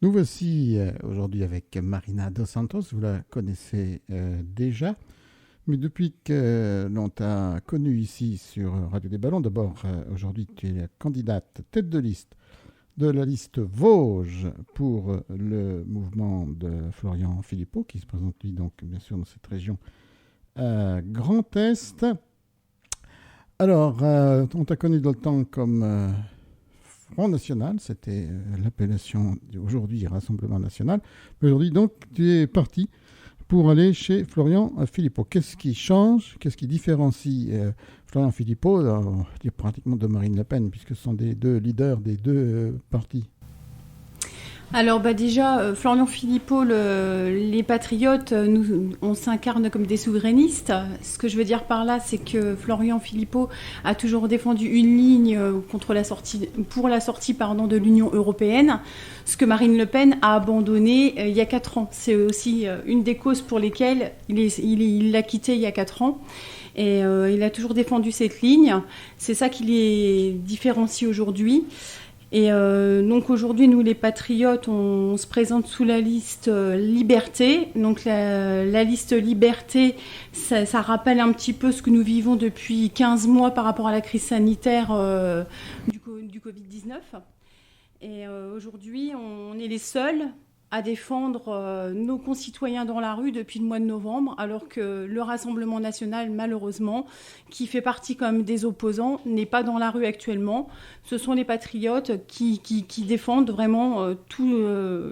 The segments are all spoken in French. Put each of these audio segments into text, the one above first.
Nous voici aujourd'hui avec Marina Dos Santos, vous la connaissez déjà, mais depuis que l'on t'a connu ici sur Radio des Ballons, d'abord aujourd'hui tu es la candidate tête de liste de la liste Vosges pour le mouvement de Florian Philippot, qui se présente lui donc bien sûr dans cette région Grand Est. Alors, on t'a connu dans le temps comme Front National, c'était l'appellation aujourd'hui Rassemblement National. Mais aujourd'hui, donc, tu es parti pour aller chez Florian Philippot. Qu'est-ce qui change, qu'est-ce qui différencie Florian Philippot, pratiquement de Marine Le Pen, puisque ce sont des deux leaders des deux partis? Alors déjà, Florian Philippot, les patriotes, on s'incarne comme des souverainistes. Ce que je veux dire par là, c'est que Florian Philippot a toujours défendu une ligne pour la sortie de l'Union européenne, ce que Marine Le Pen a abandonné il y a 4 ans. C'est aussi une des causes pour lesquelles il l'a quitté il y a 4 ans. Et il a toujours défendu cette ligne. C'est ça qui les différencie aujourd'hui. Et donc aujourd'hui, nous les patriotes, on se présente sous la liste Liberté. Donc la liste Liberté, ça rappelle un petit peu ce que nous vivons depuis 15 mois par rapport à la crise sanitaire du Covid-19. Et aujourd'hui, on est les seuls à défendre nos concitoyens dans la rue depuis le mois de novembre, alors que le Rassemblement national, malheureusement, qui fait partie comme des opposants, n'est pas dans la rue actuellement. Ce sont les patriotes qui défendent vraiment tous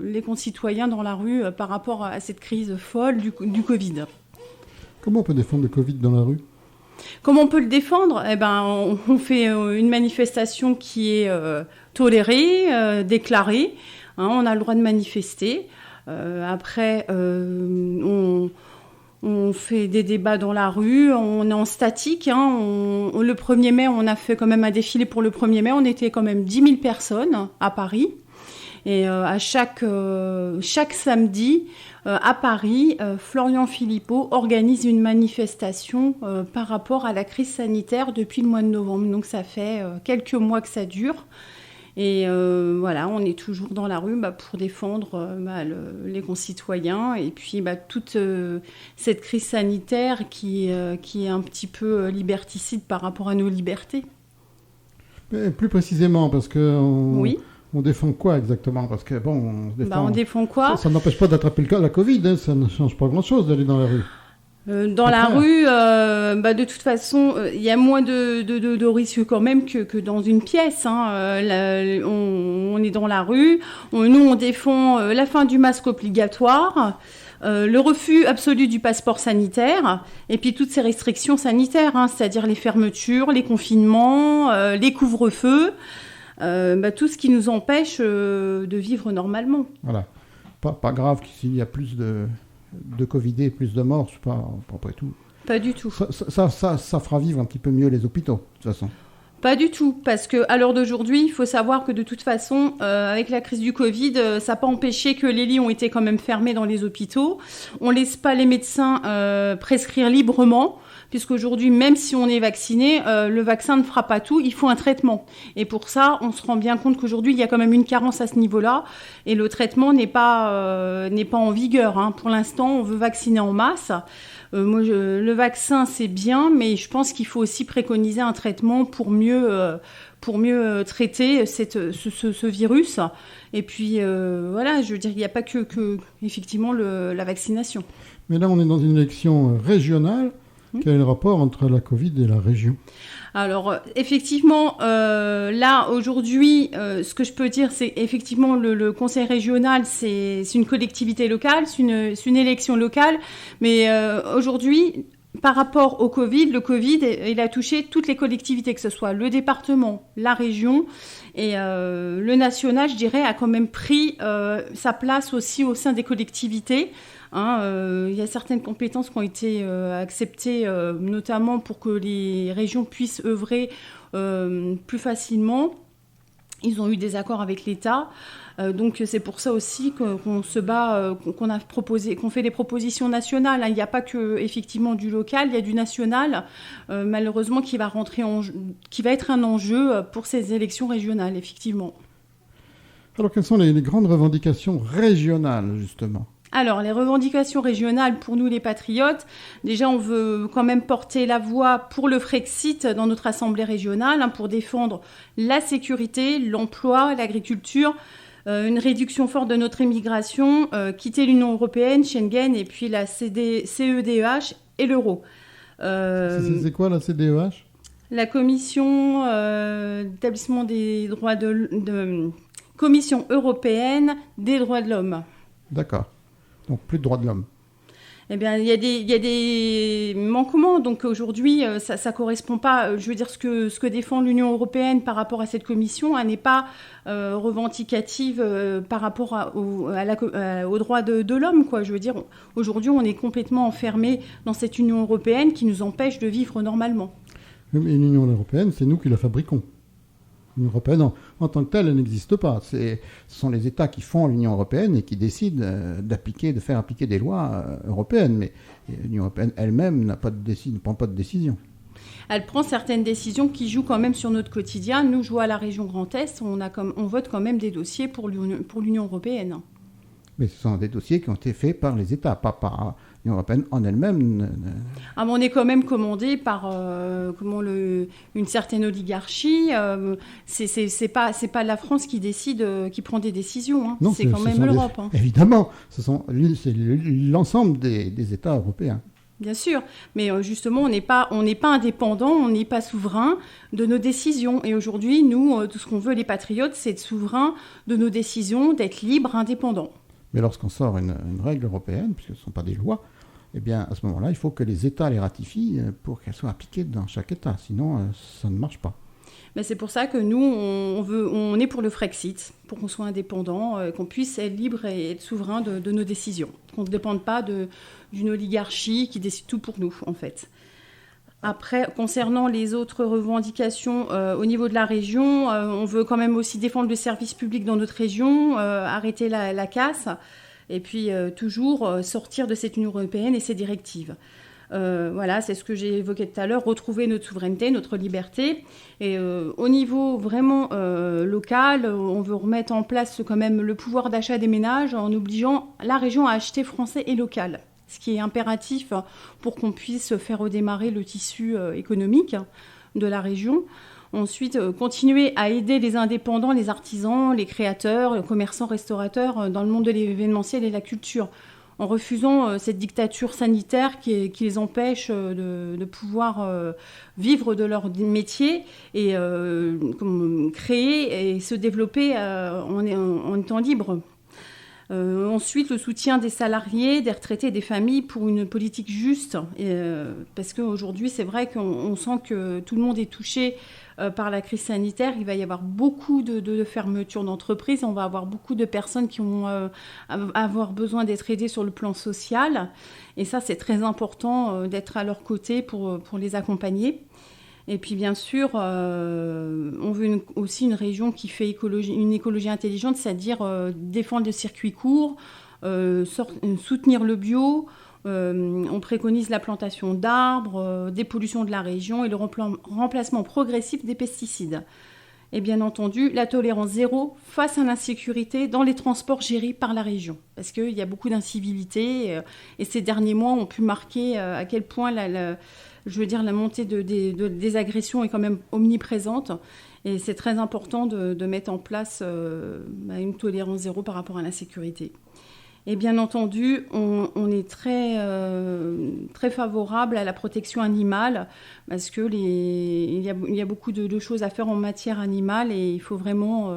les concitoyens dans la rue par rapport à cette crise folle du Covid. Comment on peut défendre le Covid dans la rue ? Comment on peut le défendre ? On fait une manifestation qui est tolérée, déclarée. On a le droit de manifester. Après, on fait des débats dans la rue. On est en statique. Le 1er mai, on a fait quand même un défilé pour le 1er mai. On était quand même 10 000 personnes à Paris. Et à chaque samedi, à Paris, Florian Philippot organise une manifestation par rapport à la crise sanitaire depuis le mois de novembre. Donc ça fait quelques mois que ça dure. Et voilà, on est toujours dans la rue pour défendre les concitoyens et puis toute cette crise sanitaire qui est un petit peu liberticide par rapport à nos libertés. Mais plus précisément, parce que oui. On défend quoi exactement ? Parce que on défend quoi ? Ça n'empêche pas d'attraper la Covid, ça ne change pas grand-chose d'aller dans la rue. Dans la rue, de toute façon, il y a moins de risques quand même que dans une pièce. On est dans la rue. Nous, on défend la fin du masque obligatoire, le refus absolu du passeport sanitaire, et puis toutes ces restrictions sanitaires, c'est-à-dire les fermetures, les confinements, les couvre-feux, tout ce qui nous empêche de vivre normalement. Voilà. Pas grave s'il y a plus de Covid et plus de morts, c'est pas après tout. Pas du tout. Ça fera vivre un petit peu mieux les hôpitaux, de toute façon. Pas du tout, parce qu'à l'heure d'aujourd'hui, il faut savoir que de toute façon, avec la crise du Covid, ça n'a pas empêché que les lits ont été quand même fermés dans les hôpitaux. On ne laisse pas les médecins prescrire librement, puisqu'aujourd'hui, même si on est vacciné, le vaccin ne fera pas tout, il faut un traitement. Et pour ça, on se rend bien compte qu'aujourd'hui, il y a quand même une carence à ce niveau-là, et le traitement n'est pas en vigueur. Pour l'instant, on veut vacciner en masse. Le vaccin, c'est bien, mais je pense qu'il faut aussi préconiser un traitement pour mieux traiter ce virus. Et puis, voilà, je veux dire, il n'y a pas que effectivement, la vaccination. Mais là, on est dans une élection régionale. Quel est le rapport entre la Covid et la région ? Alors, effectivement, là, aujourd'hui, ce que je peux dire, c'est effectivement le conseil régional, c'est une collectivité locale, c'est une élection locale. Mais aujourd'hui, par rapport au Covid, le Covid, il a touché toutes les collectivités, que ce soit le département, la région. Et le national, je dirais, a quand même pris sa place aussi au sein des collectivités. Il y a certaines compétences qui ont été acceptées, notamment pour que les régions puissent œuvrer plus facilement. Ils ont eu des accords avec l'État. Donc c'est pour ça aussi qu'on se bat, qu'on fait des propositions nationales. Il n'y a pas que effectivement du local, il y a du national, malheureusement qui va être un enjeu pour ces élections régionales, effectivement. Alors, quelles sont les grandes revendications régionales, justement ? Alors, les revendications régionales pour nous les patriotes, déjà on veut quand même porter la voix pour le Frexit dans notre assemblée régionale, pour défendre la sécurité, l'emploi, l'agriculture, une réduction forte de notre immigration, quitter l'Union européenne, Schengen et puis la CEDEH et l'euro. C'est quoi la CEDEH ? La commission d'établissement des droits Commission européenne des droits de l'homme. D'accord. Donc plus de droits de l'homme. Eh bien, il y a des manquements. Donc aujourd'hui, ça correspond pas. Je veux dire, ce que défend l'Union européenne par rapport à cette commission, elle n'est pas revendicative par rapport aux droits de l'homme, quoi. Je veux dire, aujourd'hui, on est complètement enfermé dans cette Union européenne qui nous empêche de vivre normalement. Mais l'Union européenne, c'est nous qui la fabriquons. L'Union européenne, en tant que telle, elle n'existe pas. Ce sont les États qui font l'Union européenne et qui décident de faire appliquer des lois européennes. Mais l'Union européenne elle-même ne prend pas de décision. Elle prend certaines décisions qui jouent quand même sur notre quotidien. Nous, je vois à la région Grand Est, on vote quand même des dossiers pour l'Union européenne. Mais ce sont des dossiers qui ont été faits par les États, pas par l'Union européenne en elle-même. Mais on est quand même commandé par une certaine oligarchie. C'est pas la France qui décide, qui prend des décisions. Non, c'est quand même l'Europe. Évidemment, c'est l'ensemble des États européens. Bien sûr, mais justement, on n'est pas indépendant, on n'est pas souverain de nos décisions. Et aujourd'hui, nous, tout ce qu'on veut, les patriotes, c'est être souverain de nos décisions, d'être libre, indépendant. Mais lorsqu'on sort une règle européenne, puisque ce ne sont pas des lois, eh bien, à ce moment-là, il faut que les États les ratifient pour qu'elles soient appliquées dans chaque État. Sinon, ça ne marche pas. Mais c'est pour ça que nous, on est pour le Frexit, pour qu'on soit indépendant, qu'on puisse être libre et être souverain de nos décisions. Qu'on ne dépende pas d'une oligarchie qui décide tout pour nous, en fait. Après, concernant les autres revendications au niveau de la région, on veut quand même aussi défendre le service public dans notre région, arrêter la casse, et puis toujours sortir de cette Union européenne et ses directives. Voilà, c'est ce que j'ai évoqué tout à l'heure, retrouver notre souveraineté, notre liberté. Et au niveau vraiment local, on veut remettre en place quand même le pouvoir d'achat des ménages en obligeant la région à acheter français et local. Ce qui est impératif pour qu'on puisse faire redémarrer le tissu économique de la région. Ensuite, continuer à aider les indépendants, les artisans, les créateurs, les commerçants, restaurateurs dans le monde de l'événementiel et de la culture, en refusant cette dictature sanitaire qui les empêche de pouvoir vivre de leur métier et créer et se développer en étant libre. Ensuite, le soutien des salariés, des retraités et des familles pour une politique juste. Parce qu'aujourd'hui, c'est vrai qu'on sent que tout le monde est touché par la crise sanitaire. Il va y avoir beaucoup de fermetures d'entreprises. On va avoir beaucoup de personnes qui vont avoir besoin d'être aidées sur le plan social. Et ça, c'est très important d'être à leur côté pour les accompagner. Et puis bien sûr, on veut aussi une région qui fait une écologie intelligente, c'est-à-dire défendre le circuit court, soutenir le bio. On préconise la plantation d'arbres, dépollution de la région et le remplacement progressif des pesticides. Et bien entendu, la tolérance zéro face à l'insécurité dans les transports gérés par la région. Parce qu'il y a beaucoup d'incivilités et ces derniers mois ont pu marquer à quel point la montée des agressions est quand même omniprésente. Et c'est très important de mettre en place une tolérance zéro par rapport à l'insécurité. Et bien entendu, on est très, très favorable à la protection animale parce que il y a beaucoup de choses à faire en matière animale et il faut vraiment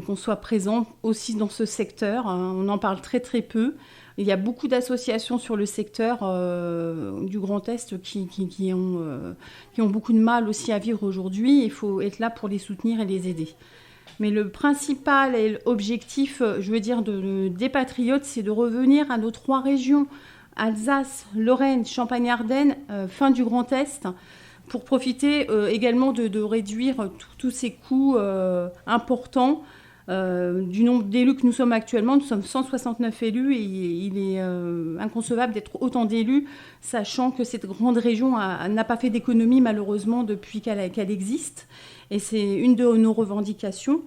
qu'on soit présent aussi dans ce secteur. On en parle très très peu. Il y a beaucoup d'associations sur le secteur du Grand Est qui ont beaucoup de mal aussi à vivre aujourd'hui. Il faut être là pour les soutenir et les aider. Mais le principal objectif, des patriotes, c'est de revenir à nos 3 régions, Alsace, Lorraine, Champagne-Ardenne, fin du Grand Est, pour profiter également de réduire tous ces coûts importants du nombre d'élus que nous sommes actuellement. Nous sommes 169 élus et il est inconcevable d'être autant d'élus, sachant que cette grande région n'a pas fait d'économie malheureusement depuis qu'elle existe. Et c'est une de nos revendications.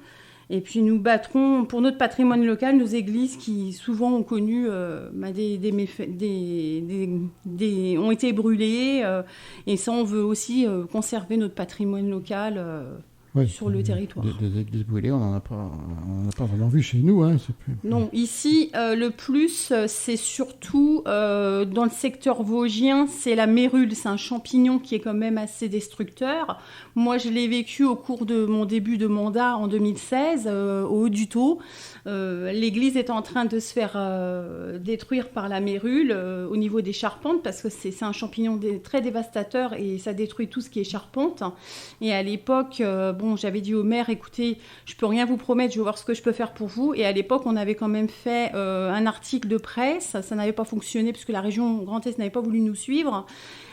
Et puis nous battrons pour notre patrimoine local, nos églises qui souvent ont connu des méfaits, ont été brûlées. Et ça, on veut aussi conserver notre patrimoine local sur le territoire. Des églises brûlées, on n'en a pas vraiment vu chez nous. Hein, Non, ici, le plus, c'est surtout dans le secteur vosgien, c'est la mérule. C'est un champignon qui est quand même assez destructeur. Moi, je l'ai vécu au cours de mon début de mandat en 2016, au Haut-du-Taux. L'église est en train de se faire détruire par la mérule au niveau des charpentes, parce que c'est un champignon très dévastateur et ça détruit tout ce qui est charpente. Et à l'époque, j'avais dit au maire, écoutez, je peux rien vous promettre, je vais voir ce que je peux faire pour vous. Et à l'époque, on avait quand même fait un article de presse. Ça n'avait pas fonctionné puisque la région Grand Est n'avait pas voulu nous suivre.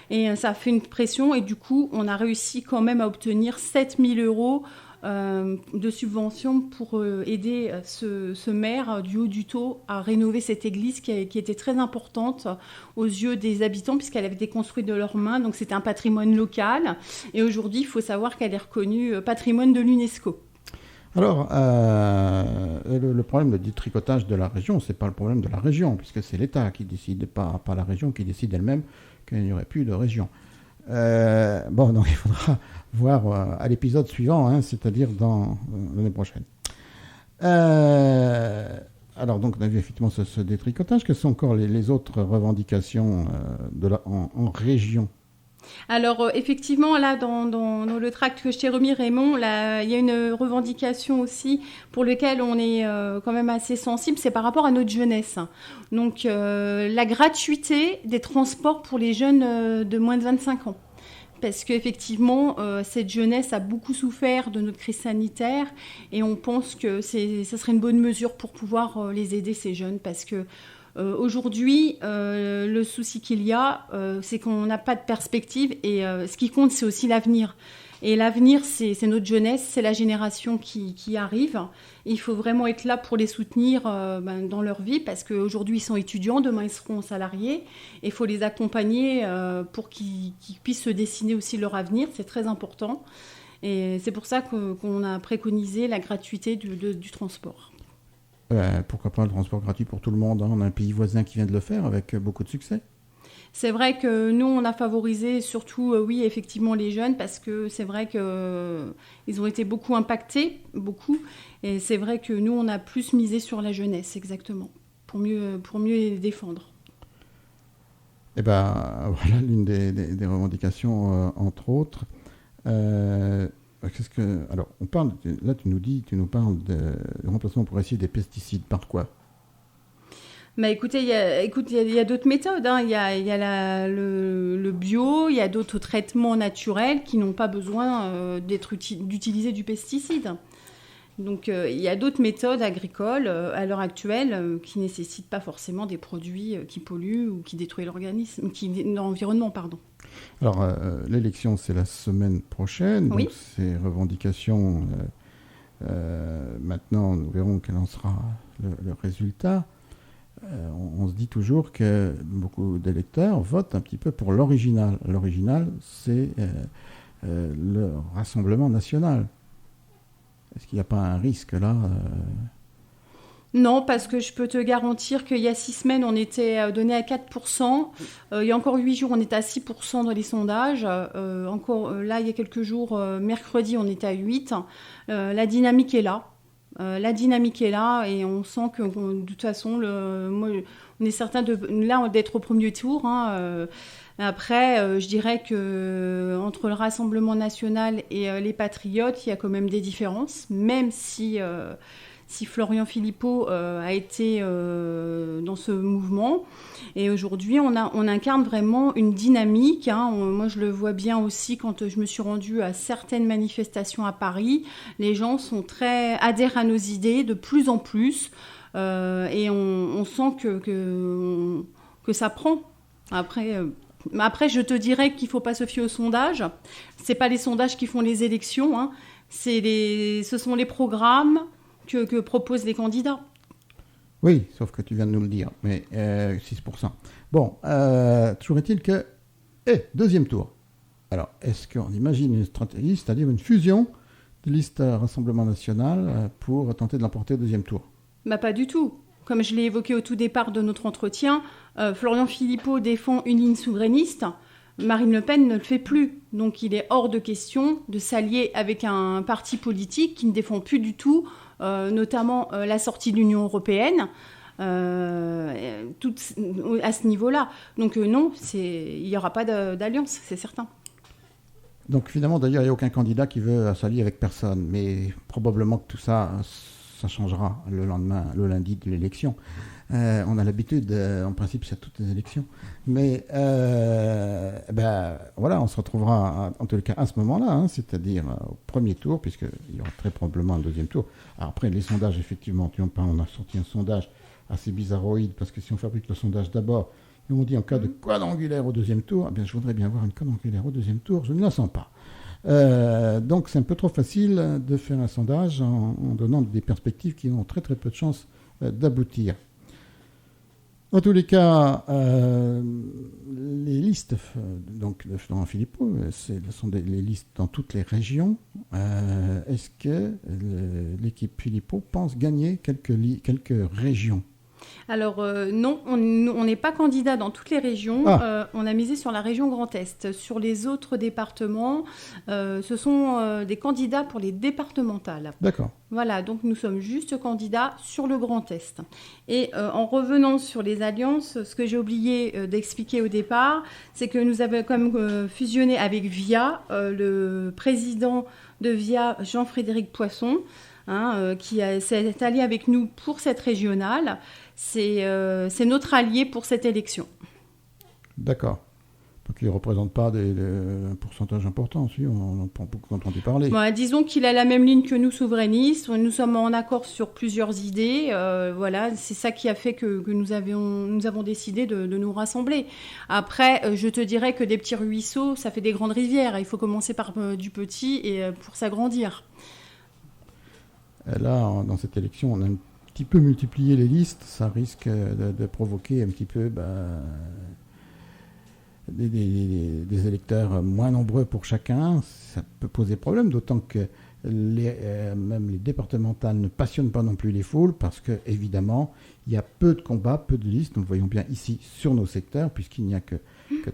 Et ça a fait une pression. Et du coup, on a réussi quand même à obtenir 7 000 € de subvention pour aider ce maire du Haut-du-Taux à rénover cette église qui était très importante aux yeux des habitants puisqu'elle avait été construite de leurs mains. Donc c'était un patrimoine local. Et aujourd'hui, il faut savoir qu'elle est reconnue patrimoine de l'UNESCO. Alors, le problème de détricotage de la région, c'est pas le problème de la région, puisque c'est l'État qui décide, pas la région qui décide elle-même qu'il n'y aurait plus de région. Donc il faudra voir à l'épisode suivant, hein, c'est-à-dire dans l'année prochaine. Alors, donc, on a vu effectivement ce détricotage. Quelles sont encore les autres revendications en région ? Alors, effectivement, là, dans le tract que je t'ai remis, Raymond, là, il y a une revendication aussi pour laquelle on est quand même assez sensible, c'est par rapport à notre jeunesse. Donc, la gratuité des transports pour les jeunes de moins de 25 ans. Parce qu'effectivement, cette jeunesse a beaucoup souffert de notre crise sanitaire et on pense que ça serait une bonne mesure pour pouvoir les aider, ces jeunes, parce que aujourd'hui, le souci qu'il y a, c'est qu'on n'a pas de perspective et ce qui compte, c'est aussi l'avenir. Et l'avenir, c'est notre jeunesse, c'est la génération qui arrive. Il faut vraiment être là pour les soutenir dans leur vie parce qu'aujourd'hui, ils sont étudiants, demain, ils seront salariés. Et il faut les accompagner pour qu'ils puissent se dessiner aussi leur avenir. C'est très important. Et c'est pour ça qu'on a préconisé la gratuité du transport. Pourquoi pas le transport gratuit pour tout le monde, hein. On a un pays voisin qui vient de le faire avec beaucoup de succès. C'est vrai que nous, on a favorisé surtout, oui, effectivement, les jeunes, parce que c'est vrai qu'ils ont été beaucoup impactés, beaucoup. Et c'est vrai que nous, on a plus misé sur la jeunesse, exactement, pour mieux les défendre. Eh bien, voilà l'une des revendications, entre autres. Alors, on parle, là, tu nous parles de remplacement progressif des pesticides. Par quoi ? Écoutez, il y a d'autres méthodes. Hein. Il y a le bio, il y a d'autres traitements naturels qui n'ont pas besoin d'utiliser du pesticide. Donc, il y a d'autres méthodes agricoles à l'heure actuelle qui ne nécessitent pas forcément des produits qui polluent ou qui détruisent l'environnement. Alors, l'élection, c'est la semaine prochaine. Oui. Donc, ces revendications, maintenant, nous verrons quel en sera le résultat. On se dit toujours que beaucoup d'électeurs votent un petit peu pour l'original. L'original, c'est le Rassemblement national. Est-ce qu'il n'y a pas un risque là Non, parce que je peux te garantir qu'il y a 6 semaines, on était donné à 4%. Il y a encore 8 jours, on était à 6% dans les sondages. Là, il y a quelques jours, mercredi, on était à 8%. La dynamique est là. Et on sent que de toute façon, on est certain d'être au premier tour. Hein. Après, je dirais que entre le Rassemblement national et les Patriotes, il y a quand même des différences, même si Florian Philippot a été dans ce mouvement. Et aujourd'hui, on incarne vraiment une dynamique. Hein. Moi, je le vois bien aussi quand je me suis rendue à certaines manifestations à Paris. Les gens adhèrent à nos idées de plus en plus. Et on sent que ça prend. Après, je te dirais qu'il ne faut pas se fier aux sondages. Ce n'est pas les sondages qui font les élections. Hein. Ce sont les programmes que proposent les candidats. Oui, sauf que tu viens de nous le dire, mais 6%. Bon, toujours est-il que... deuxième tour. Alors, est-ce qu'on imagine une stratégie, c'est-à-dire une fusion liste Rassemblement National pour tenter de l'emporter au deuxième tour. Pas du tout. Comme je l'ai évoqué au tout départ de notre entretien, Florian Philippot défend une ligne souverainiste. Marine Le Pen ne le fait plus. Donc il est hors de question de s'allier avec un parti politique qui ne défend plus du tout, notamment la sortie de l'Union européenne, à ce niveau-là. Donc non, il n'y aura pas d'alliance, c'est certain. Donc finalement, d'ailleurs, il n'y a aucun candidat qui veut s'allier avec personne. Mais probablement que tout ça changera le lundi de l'élection. On a l'habitude, en principe, c'est à toutes les élections. Mais voilà, on se retrouvera en tout cas à ce moment-là, c'est-à-dire au premier tour, puisqu'il y aura très probablement un deuxième tour. Alors après, les sondages, effectivement, on a sorti un sondage assez bizarroïde, parce que si on fabrique le sondage d'abord, et on dit en cas de quadrangulaire au deuxième tour, je voudrais bien voir une quadrangulaire au deuxième tour, je ne la sens pas. Donc c'est un peu trop facile de faire un sondage en donnant des perspectives qui ont très très peu de chances d'aboutir. En tous les cas, les listes donc de Florent Philippot, ce sont les listes dans toutes les régions. Est-ce que l'équipe Philippot pense gagner quelques régions ? Alors non, on n'est pas candidat dans toutes les régions. On a misé sur la région Grand Est. Sur les autres départements, ce sont des candidats pour les départementales. D'accord. Voilà, donc nous sommes juste candidats sur le Grand Est. Et en revenant sur les alliances, ce que j'ai oublié d'expliquer au départ, c'est que nous avons quand même fusionné avec VIA, le président de VIA, Jean-Frédéric Poisson, qui s'est allié avec nous pour cette régionale. C'est notre allié pour cette élection. D'accord. Donc il ne représente pas un pourcentage important, si on en a beaucoup entendu parler. Disons qu'il a la même ligne que nous, souverainistes. Nous sommes en accord sur plusieurs idées. Voilà, c'est ça qui a fait que nous avons décidé de nous rassembler. Après, je te dirais que des petits ruisseaux, ça fait des grandes rivières. Il faut commencer par du petit et pour s'agrandir. Là, dans cette élection, on a un petit peu multiplié les listes. Ça risque de provoquer un petit peu des électeurs moins nombreux pour chacun. Ça peut poser problème, d'autant que même les départementales ne passionnent pas non plus les foules, parce que évidemment, il y a peu de combats, peu de listes. Nous le voyons bien ici sur nos secteurs, puisqu'il n'y a que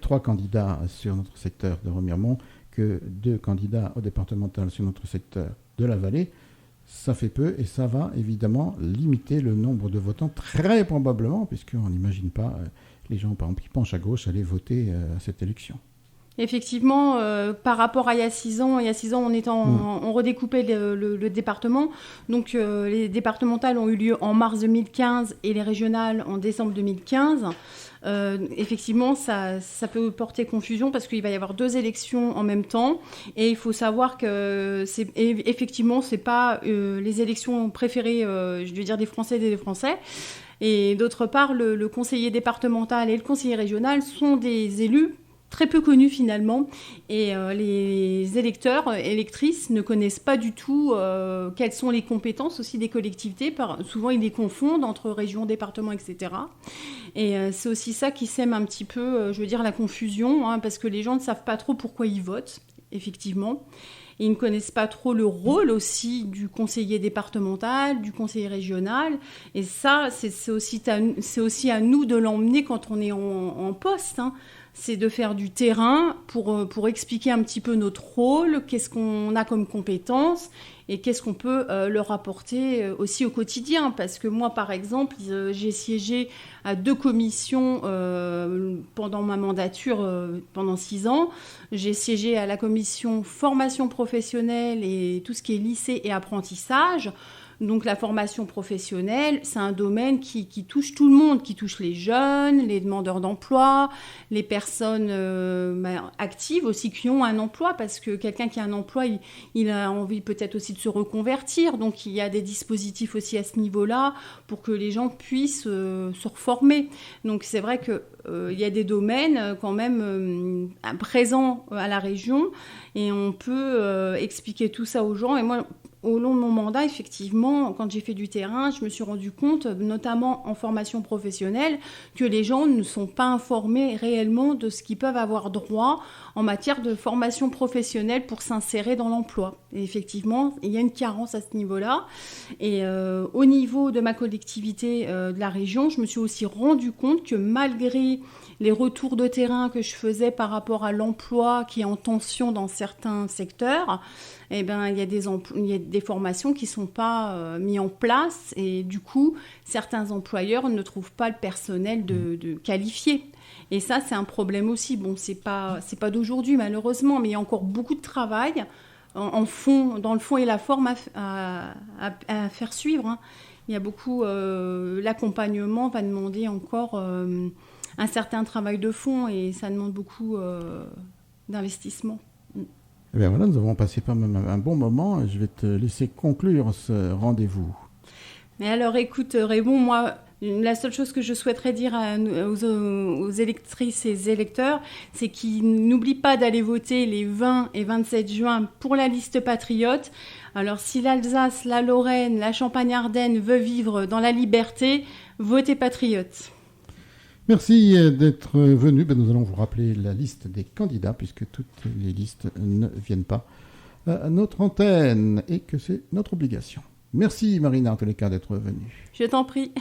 3 candidats sur notre secteur de Remiremont, que 2 candidats au départemental sur notre secteur de la Vallée. Ça fait peu et ça va évidemment limiter le nombre de votants très probablement, puisqu'on n'imagine pas les gens, par exemple, qui penchent à gauche aller voter à cette élection. Effectivement, par rapport à il y a 6 ans, on redécoupait le département. Donc les départementales ont eu lieu en mars 2015 et les régionales en décembre 2015. Effectivement, ça peut porter confusion parce qu'il va y avoir 2 élections en même temps. Et il faut savoir que c'est pas les élections préférées, je veux dire, des Français et des Français. Et d'autre part, le conseiller départemental et le conseiller régional sont des élus très peu connus finalement, et les électeurs, électrices ne connaissent pas du tout quelles sont les compétences aussi des collectivités. Souvent, ils les confondent entre régions, départements, etc. Et c'est aussi ça qui sème un petit peu, la confusion, parce que les gens ne savent pas trop pourquoi ils votent, effectivement. Ils ne connaissent pas trop le rôle aussi du conseiller départemental, du conseiller régional. Et ça, c'est aussi à nous de l'emmener quand on est en poste, c'est de faire du terrain pour expliquer un petit peu notre rôle, qu'est-ce qu'on a comme compétences et qu'est-ce qu'on peut leur apporter aussi au quotidien. Parce que moi, par exemple, j'ai siégé à 2 commissions pendant ma mandature, pendant 6 ans. J'ai siégé à la commission formation professionnelle et tout ce qui est lycée et apprentissage. Donc la formation professionnelle, c'est un domaine qui touche tout le monde, qui touche les jeunes, les demandeurs d'emploi, les personnes actives aussi qui ont un emploi, parce que quelqu'un qui a un emploi, il a envie peut-être aussi de se reconvertir. Donc il y a des dispositifs aussi à ce niveau-là pour que les gens puissent se reformer. Donc c'est vrai qu'il y a des domaines quand même présents à la région et on peut expliquer tout ça aux gens. Et moi, au long de mon mandat, effectivement, quand j'ai fait du terrain, je me suis rendu compte, notamment en formation professionnelle, que les gens ne sont pas informés réellement de ce qu'ils peuvent avoir droit en matière de formation professionnelle pour s'insérer dans l'emploi. Et effectivement, il y a une carence à ce niveau-là. Et au niveau de ma collectivité de la région, je me suis aussi rendu compte que malgré les retours de terrain que je faisais par rapport à l'emploi qui est en tension dans certains secteurs, eh ben, il y a des formations qui ne sont pas mises en place et du coup, certains employeurs ne trouvent pas le personnel de qualifié. Et ça, c'est un problème aussi. Bon, c'est pas d'aujourd'hui, malheureusement, mais il y a encore beaucoup de travail dans le fond et la forme à faire suivre. Hein. Il y a beaucoup... l'accompagnement va demander encore un certain travail de fond et ça demande beaucoup d'investissement. Eh bien voilà, nous avons passé pas même un bon moment. Je vais te laisser conclure ce rendez-vous. Mais alors écoute Raymond, moi, la seule chose que je souhaiterais dire aux électrices et électeurs, c'est qu'ils n'oublient pas d'aller voter les 20 et 27 juin pour la liste patriote. Alors si l'Alsace, la Lorraine, la Champagne-Ardenne veut vivre dans la liberté, votez patriote. Merci d'être venu. Nous allons vous rappeler la liste des candidats puisque toutes les listes ne viennent pas à notre antenne et que c'est notre obligation. Merci Marina en tous les cas d'être venue. Je t'en prie.